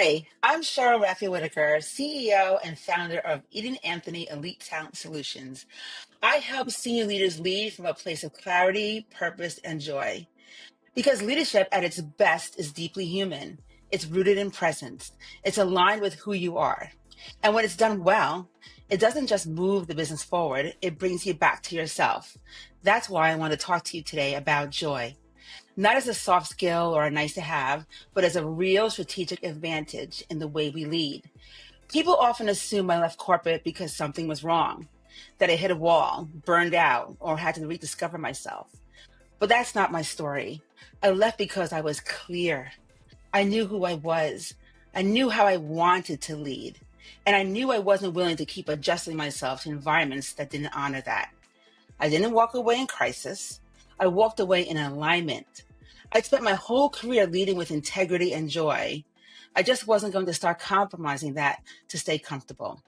Hi, I'm Sheryl Raphael Whitaker, CEO and founder of EdenAnthony Elite Talent Solutions. I help senior leaders lead from a place of clarity, purpose, and joy. Because leadership at its best is deeply human. It's rooted in presence. It's aligned with who you are. And when it's done well, it doesn't just move the business forward, it brings you back to yourself. That's why I want to talk to you today about joy. Not as a soft skill or a nice to have, but as a real strategic advantage in the way we lead. People often assume I left corporate because something was wrong, that I hit a wall, burned out, or had to rediscover myself. But that's not my story. I left because I was clear. I knew who I was. I knew how I wanted to lead. And I knew I wasn't willing to keep adjusting myself to environments that didn't honor that. I didn't walk away in crisis. I walked away in alignment. I spent my whole career leading with integrity and joy. I just wasn't going to start compromising that to stay comfortable.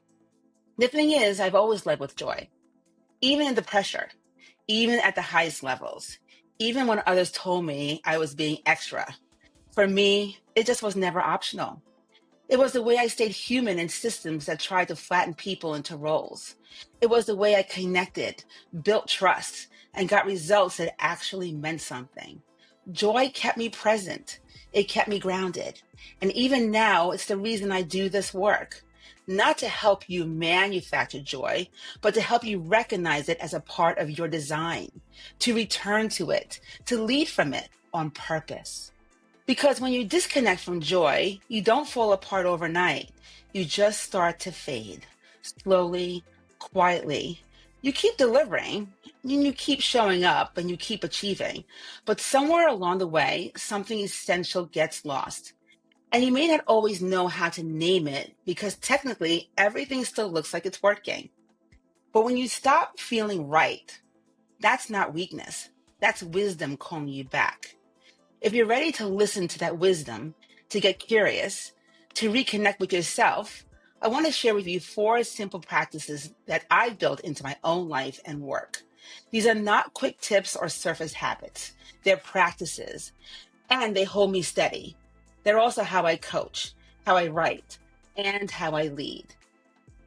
The thing is, I've always led with joy, even in the pressure, even at the highest levels, even when others told me I was being extra. For me, it just was never optional. It was the way I stayed human in systems that tried to flatten people into roles. It was the way I connected, built trust, and got results that actually meant something. Joy kept me present. It kept me grounded. And even now, it's the reason I do this work. Not to help you manufacture joy, but to help you recognize it as a part of your design, to return to it, to lead from it on purpose. Because when you disconnect from joy, you don't fall apart overnight. You just start to fade, slowly, quietly. You keep delivering, and you keep showing up, and you keep achieving. But somewhere along the way, something essential gets lost. And you may not always know how to name it because technically everything still looks like it's working. But when you stop feeling right, that's not weakness. That's wisdom calling you back. If you're ready to listen to that wisdom, to get curious, to reconnect with yourself, I want to share with you 4 simple practices that I've built into my own life and work. These are not quick tips or surface habits. They're practices, and they hold me steady. They're also how I coach, how I write, and how I lead.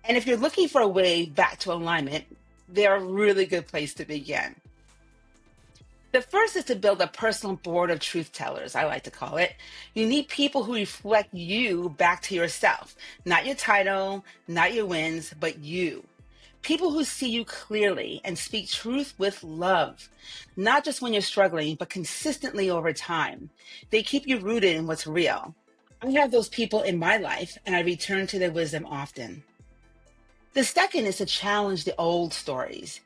And if you're looking for a way back to alignment, they're a really good place to begin. The first is to build a personal board of truth tellers, I like to call it. You need people who reflect you back to yourself, not your title, not your wins, but you. People who see you clearly and speak truth with love, not just when you're struggling, but consistently over time. They keep you rooted in what's real. I have those people in my life, and I return to their wisdom often. The second is to challenge the old stories.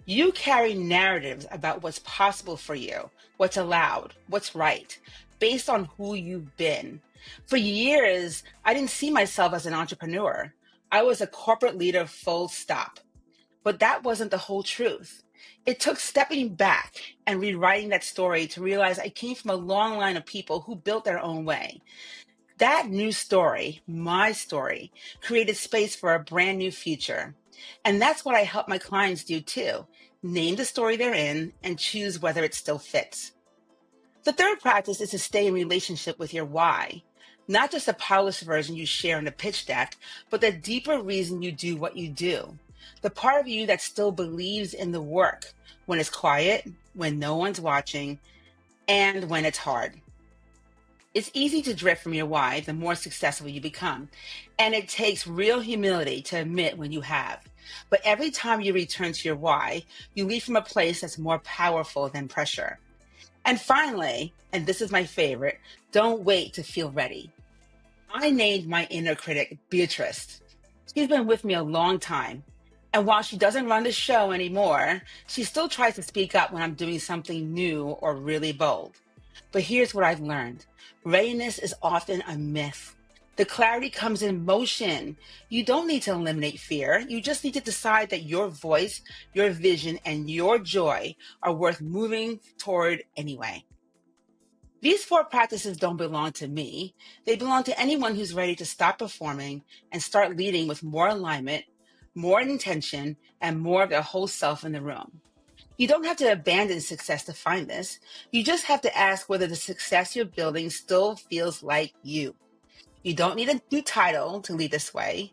You carry narratives about what's possible for you, what's allowed, what's right, based on who you've been. For years, I didn't see myself as an entrepreneur. I was a corporate leader, full stop. But that wasn't the whole truth. It took stepping back and rewriting that story to realize I came from a long line of people who built their own way. That new story, my story, created space for a brand new future. And that's what I help my clients do too. Name the story they're in and choose whether it still fits. The third practice is to stay in relationship with your why. Not just a polished version you share in a pitch deck, but the deeper reason you do what you do. The part of you that still believes in the work when it's quiet, when no one's watching, and when it's hard. It's easy to drift from your why the more successful you become, and it takes real humility to admit when you have. But every time you return to your why, you lead from a place that's more powerful than pressure. And finally, and this is my favorite, don't wait to feel ready. I named my inner critic Beatrice. She's been with me a long time. And while she doesn't run the show anymore, she still tries to speak up when I'm doing something new or really bold. But here's what I've learned. Readiness is often a myth. The clarity comes in motion. You don't need to eliminate fear. You just need to decide that your voice, your vision, and your joy are worth moving toward anyway. These 4 practices don't belong to me. They belong to anyone who's ready to stop performing and start leading with more alignment, more intention, and more of their whole self in the room. You don't have to abandon success to find this. You just have to ask whether the success you're building still feels like you. You don't need a new title to lead this way.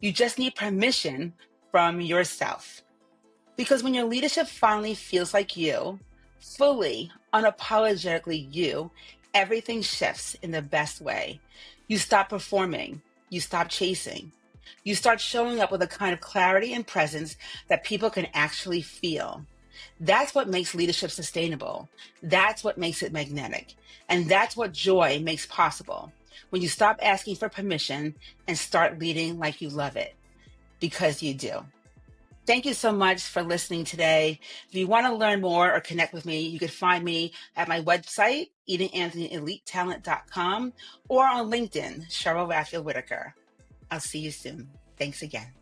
You just need permission from yourself. Because when your leadership finally feels like you, fully, unapologetically you, everything shifts in the best way. You stop performing. You stop chasing. You start showing up with a kind of clarity and presence that people can actually feel. That's what makes leadership sustainable. That's what makes it magnetic. And that's what joy makes possible. When you stop asking for permission and start leading like you love it, because you do. Thank you so much for listening today. If you want to learn more or connect with me, you can find me at my website, EdenAnthonyEliteTalent.com, or on LinkedIn, Sheryl Raphael Whitaker. I'll see you soon. Thanks again.